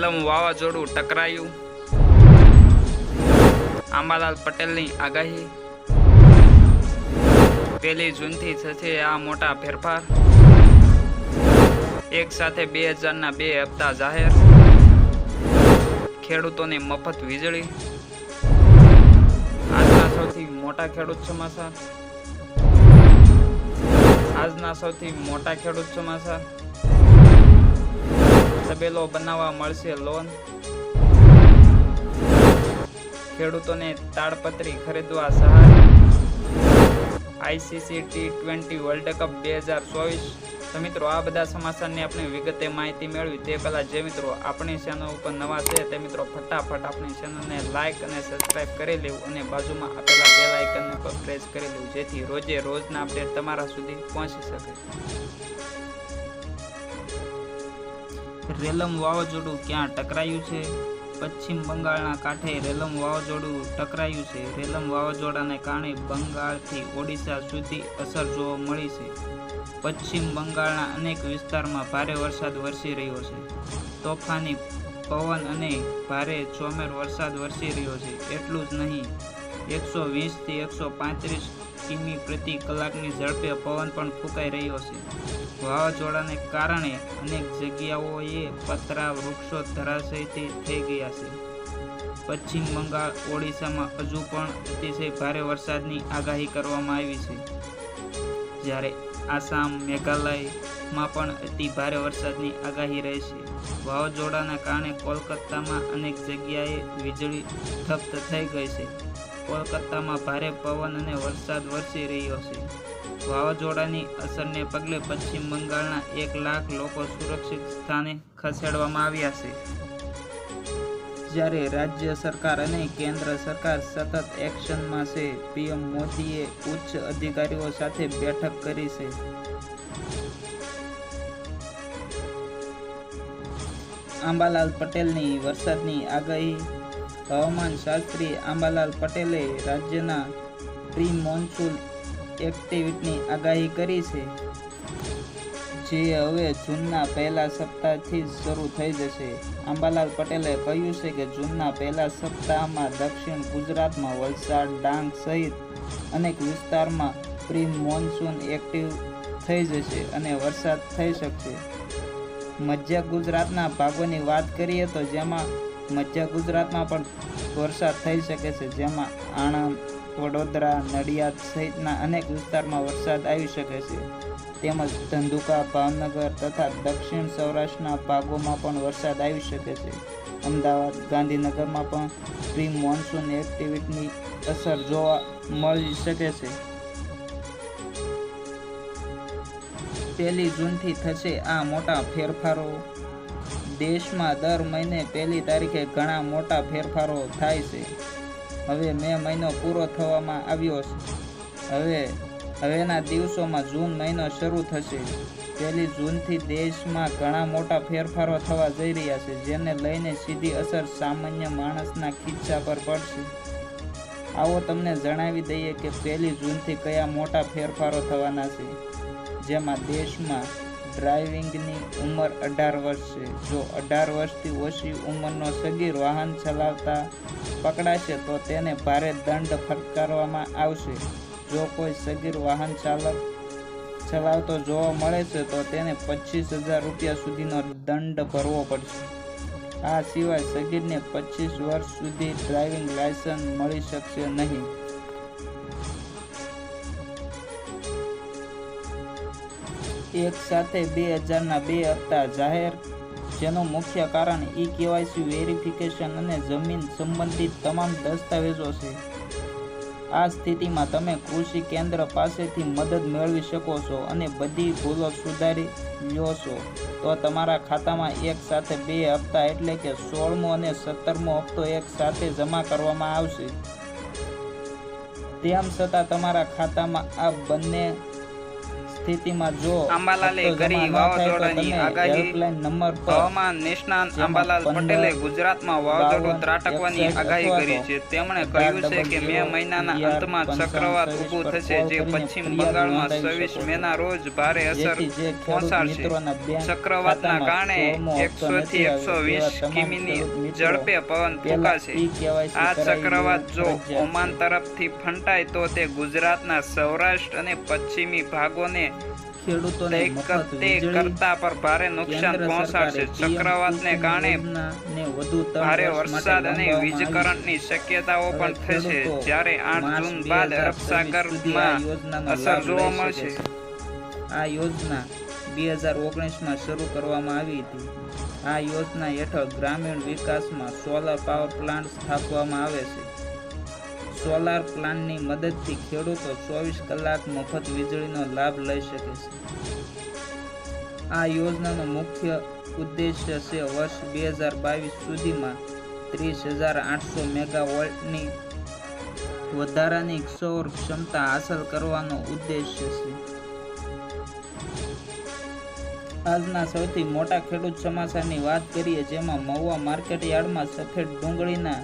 રેલમ વાવાઝોડું ટકરાયું, આંબાલાલ પટેલની આગાહી, 1 જૂનથી થશે આ મોટા ફેરફાર, એક સાથે 2000ના 2 હપ્તા જાહેર, ખેડૂતોને મફત વીજળી. આજના સૌથી મોટા ખેડૂત સમાચાર. તબેલો બનાવવા મળશે લોન, ખેડૂતોને તાડપત્રી ખરીદવા સહાય, ICC T20 વર્લ્ડ કપ 2024. તો મિત્રો આ બધા સમાચારની આપણે વિગતે માહિતી મેળવી તે પહેલાં જે મિત્રો આપણી ચેનલ ઉપર નવા છે તે મિત્રો ફટાફટ આપણી ચેનલને લાઇક અને સબસ્ક્રાઇબ કરી લેવું અને બાજુમાં આપેલા બેલ આઇકનને પર પ્રેસ કરી લેવું, જેથી રોજે રોજના અપડેટ તમારા સુધી પહોંચી શકે. રેલમ વાવાઝોડું ક્યાં ટકરાયું છે? પશ્ચિમ બંગાળના કાંઠે રેલમ વાવાઝોડું ટકરાયું છે. રેલમ વાવાઝોડાને કારણે બંગાળથી ઓડિશા સુધી અસર જોવા મળી છે. પશ્ચિમ બંગાળના અનેક વિસ્તારમાં ભારે વરસાદ વરસી રહ્યો છે. તોફાની પવન અને ભારે ચોમેર વરસાદ વરસી રહ્યો છે. એટલું જ નહીં, 120થી 135 કિમી પ્રતિ કલાકની ઝડપે પવન પણ ફૂંકાઈ રહ્યો છે. વાવાઝોડાને કારણે અનેક જગ્યાઓએ પતરા વૃક્ષો ધરાશયી થઈ ગયા છે. પશ્ચિમ બંગાળ, ઓડિશામાં હજુ પણ અતિશય ભારે વરસાદની આગાહી કરવામાં આવી છે, જ્યારે આસામ, મેઘાલયમાં પણ અતિ ભારે વરસાદની આગાહી રહેશે. વાવાઝોડાના કારણે કોલકાતામાં અનેક જગ્યાએ વીજળી ઠપ થઈ ગઈ છે. કોલકાતામાં ભારે પવન અને વરસાદ વરસી રહ્યો છે. વાવાઝોડાની અસરને પગલે પશ્ચિમ બંગાળના 1 લાખ લોકો સુરક્ષિત સ્થાને ખસેડવામાં આવ્યા છે, જ્યારે રાજ્ય સરકાર અને કેન્દ્ર સરકાર સતત એક્શનમાં છે. PM મોદીએ ઉચ્ચ અધિકારીઓ સાથે બેઠક કરી છે. આંબાલાલ પટેલની વરસાદની આગાહી. હવામાન શાસ્ત્રી આંબાલાલ પટેલે રાજ્યના પ્રી મોન્સૂન એક્ટિવિટીની આગાહી કરી છે, જે હવે જૂનના પહેલા સપ્તાહથી જ શરૂ થઈ જશે. આંબાલાલ પટેલે કહ્યું છે કે જૂનના પહેલા સપ્તાહમાં દક્ષિણ ગુજરાતમાં વલસાડ, ડાંગ સહિત અનેક વિસ્તારમાં પ્રી મોન્સૂન એક્ટિવ થઈ જશે અને વરસાદ થઈ શકશે. મધ્ય ગુજરાતના ભાગોની વાત કરીએ તો જેમાં મધ્ય ગુજરાતમાં પણ વરસાદ થઈ શકે છે, જેમાં આણંદ, વડોદરા, નડિયાદ સહિતના અનેક વિસ્તારમાં વરસાદ આવી શકે છે. તેમજ ધંધુકા, ભાવનગર તથા દક્ષિણ સૌરાષ્ટ્રના ભાગોમાં પણ વરસાદ આવી શકે છે. અમદાવાદ, ગાંધીનગરમાં પણ પ્રી મોન્સૂન એક્ટિવિટીની અસર જોવા મળી શકે છે. 1 જૂનથી થશે આ મોટા ફેરફારો. દેશમાં દર મહિને 1 તારીખે ઘણા મોટા ફેરફારો થાય છે. હવે મે મહિનો પૂરો થવામાં આવ્યો છે. હવેના દિવસોમાં જૂન મહિનો શરૂ થશે. 1 જૂનથી દેશમાં ઘણા મોટા ફેરફારો થવા જઈ રહ્યા છે, જેને લઈને સીધી અસર સામાન્ય માણસના ખિસ્સા પર પડશે. આવો તમને જણાવી દઈએ કે 1 જૂનથી કયા મોટા ફેરફારો થવાના છે, જેમાં દેશમાં ડ્રાઇવિંગની ઉંમર 18 વર્ષ છે. જો 18 વર્ષથી ઓછી ઉંમરનો સગીર વાહન ચલાવતા પકડાશે તો તેને ભારે દંડ ફટકારવામાં આવશે. જો કોઈ સગીર વાહન ચલાવતો જોવા મળે છે તો તેને 25,000 રૂપિયા સુધીનો દંડ ભરવો પડશે. આ સિવાય સગીરને 25 વર્ષ સુધી ડ્રાઇવિંગ લાયસન્સ મળી શકશે નહીં. એક સાથે 2000ના 2 હપ્તા જાહેર, જેનું મુખ્ય કારણ KYC વેરિફિકેશન અને જમીન સંબંધિત તમામ દસ્તાવેજો છે. આ સ્થિતિમાં તમે કૃષિ કેન્દ્ર પાસેથી મદદ મેળવી શકો છો અને બધી ભૂલો સુધારી લો છો. તો તમારા ખાતામાં એક સાથે 2 હપ્તા એટલે કે 16મો અને 17મો હપ્તો એક સાથે જમા કરવામાં આવશે. તેમ છતાં તમારા ખાતામાં આ બંને સ્થિતિમાં જો અંબાલાલે હપ્તો જમા કરી ન થાય તો વાવાઝોડાની તમે આગાહી. હેલ્પલાઇન નંબર પર હવામાન નિષ્ણાત અંબાલાલ પટેલે ગુજરાતમાં વાવાઝોડું ત્રાટકવાની આગાહી કરી છે. તેમણે કહ્યું છે કે મે મહિનાના અંતમાં ચક્રવાત ઊભું થશે, જે પશ્ચિમ બંગાળમાં 26 મેના રોજ ભારે અસર પહોંચાડશે. ચક્રવાતના કારણે 100 થી 120 કિમીની ઝડપે પવન ફૂંકાશે. આ ચક્રવાત જો ઓમાન તરફથી ફંટાય તો તે ગુજરાતના સૌરાષ્ટ્ર અને પશ્ચિમી ભાગોને તે કરતા પર ભારે નુકસાન પહોંચાડશે. ચક્રવાતને કારણે ભારે વરસાદ અને વીજકરંટની શક્યતાઓ પણ થશે. જ્યારે 8 જૂન બાદ અરબ સાગરમાં અસર જોવા મળશે. આ યોજના 2019માં શરૂ કરવામાં આવી હતી. આ યોજના હેઠળ ગ્રામીણ વિકાસમાં સોલાર પાવર પ્લાન્ટ સ્થાપવામાં આવે છે. સોલાર પ્લાન્ટની મદદથી ખેડૂતો 24 કલાક મફત વીજળીનો લાભ લઈ શકે છે. આ યોજનાનો મુખ્ય ઉદ્દેશ્ય છે વર્ષ 2022 સુધીમાં 30,800 મેગાવોલ્ટની વધારાની સૌર ક્ષમતા હાંસલ કરવાનો ઉદ્દેશ્ય છે. આજના સૌથી મોટા ખેડૂત સમાચારની વાત કરીએ, જેમાં મહુવા માર્કેટ યાર્ડમાં સફેદ ડુંગળીના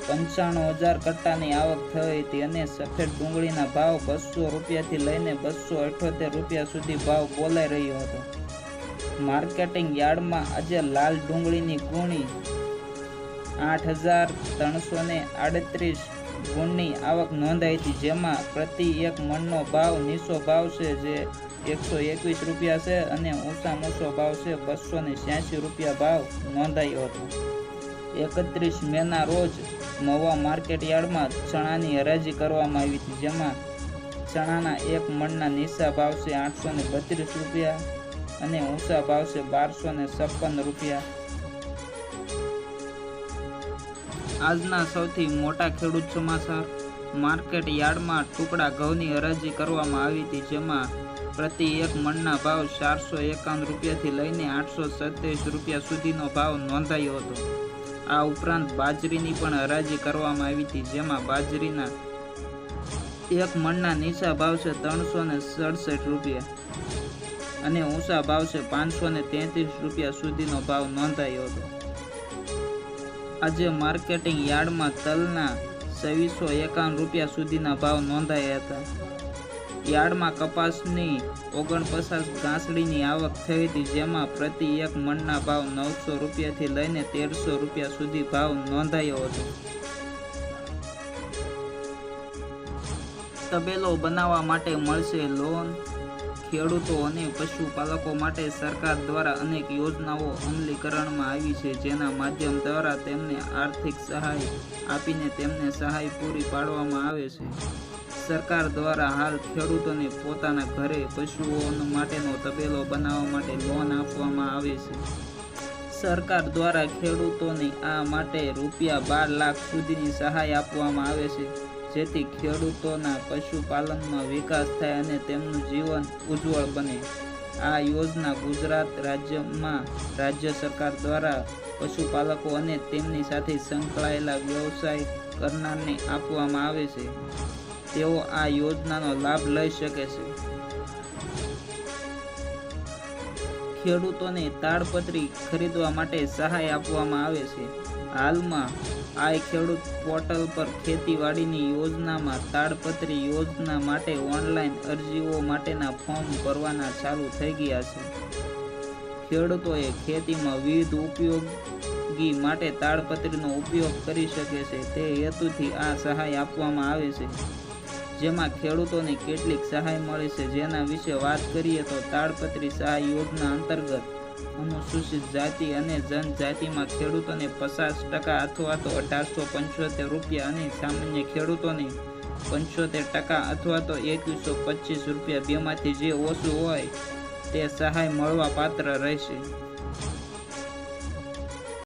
95,000 કટ્ટાની આવક થઈ હતી અને સફેદ ડુંગળીના ભાવ 200 રૂપિયાથી લઈને 278 રૂપિયા સુધી ભાવ બોલાઈ રહ્યો હતો. માર્કેટિંગ યાર્ડમાં આજે લાલ ડુંગળીની ગુણી 8,338 ગુણની આવક નોંધાઈ હતી, જેમાં પ્રતિ એક મણનો ભાવ નીચો ભાવ છે જે 121 રૂપિયા છે અને ઊંચામાં ઊંચો ભાવ છે 286 રૂપિયા ભાવ નોંધાયો હતો. 31 મેના રોજ મહુવા માર્કેટ યાર્ડમાં ચણાની હરાજી કરવામાં આવી હતી, જેમાં ચણાના એક મણના નીચા ભાવ છે 832 રૂપિયા અને ઊંચા ભાવ છે 1256 રૂપિયા. આજના સૌથી મોટા ખેડૂત સમાચાર. માર્કેટ યાર્ડમાં ટુકડા ઘઉંની હરાજી કરવામાં આવી હતી, જેમાં પ્રતિ એક મણના ભાવ 451 રૂપિયાથી લઈને 827 રૂપિયા સુધીનો ભાવ નોંધાયો હતો. આ ઉપરાંત બાજરીની પણ હરાજી કરવામાં આવી હતી, જેમાં બાજરીના એક મણના નીચા ભાવ છે 367 રૂપિયા અને ઊંચા ભાવ છે 533 રૂપિયા સુધીનો ભાવ નોંધાયો હતો. આજે માર્કેટિંગ યાર્ડમાં તલના 2651 રૂપિયા સુધીના ભાવ નોંધાયા હતા. યાર્ડમાં કપાસની 49 ગાંસડીની આવક થઈ હતી, જેમાં પ્રતિ એક મણના ભાવ 900 રૂપિયાથી લઈને 1300 રૂપિયા સુધી ભાવ નોંધાયો હતો. તબેલો બનાવવા માટે મળશે લોન. ખેડૂતો અને પશુપાલકો માટે સરકાર દ્વારા અનેક યોજનાઓ અમલીકરણમાં આવી છે, જેના માધ્યમ દ્વારા તેમને આર્થિક સહાય આપીને તેમને સહાય પૂરી પાડવામાં આવે છે. સરકાર દ્વારા હાલ ખેડૂતોને પોતાના ઘરે પશુઓ માટેનો તબેલો બનાવવા માટે લોન આપવામાં આવે છે. સરકાર દ્વારા ખેડૂતોને આ માટે ₹12 લાખ સુધીની સહાય આપવામાં આવે છે, જેથી ખેડૂતોના પશુપાલનમાં વિકાસ થાય અને તેમનું જીવન ઉજ્જવળ બને. આ યોજના ગુજરાત રાજ્યમાં રાજ્ય સરકાર દ્વારા પશુપાલકો અને તેમની સાથે સંકળાયેલા વ્યવસાય કરનારને આપવામાં આવે છે. તેઓ આ યોજનાનો લાભ લઈ શકે છે. ખેડૂતોને તાડપત્રી ખરીદવા માટે સહાય આપવામાં આવે છે. હાલમાં આઈ ખેડૂત પોર્ટલ પર ખેતીવાડીની યોજનામાં તાડપત્રી યોજના માટે ઓનલાઈન અરજીઓ માટેના ફોર્મ ભરવાના ચાલુ થઈ ગયા છે. ખેડૂતોએ ખેતીમાં વિવિધ ઉપયોગી માટે તાડપત્રીનો ઉપયોગ કરી શકે છે. તે હેતુથી આ સહાય આપવામાં આવે છે, જેમાં ખેડૂતોને કેટલીક સહાય મળે છે, જેના વિશે વાત કરીએ તો તાડપત્રી સહાય યોજના અંતર્ગત અનુસૂચિત જાતિ અને જનજાતિમાં ખેડૂતોને 50% અથવા તો 1875 રૂપિયા અને સામાન્ય ખેડૂતોને 75% અથવા તો 2125 રૂપિયા, બેમાંથી જે ઓછું હોય તે સહાય મળવા પાત્ર રહેશે.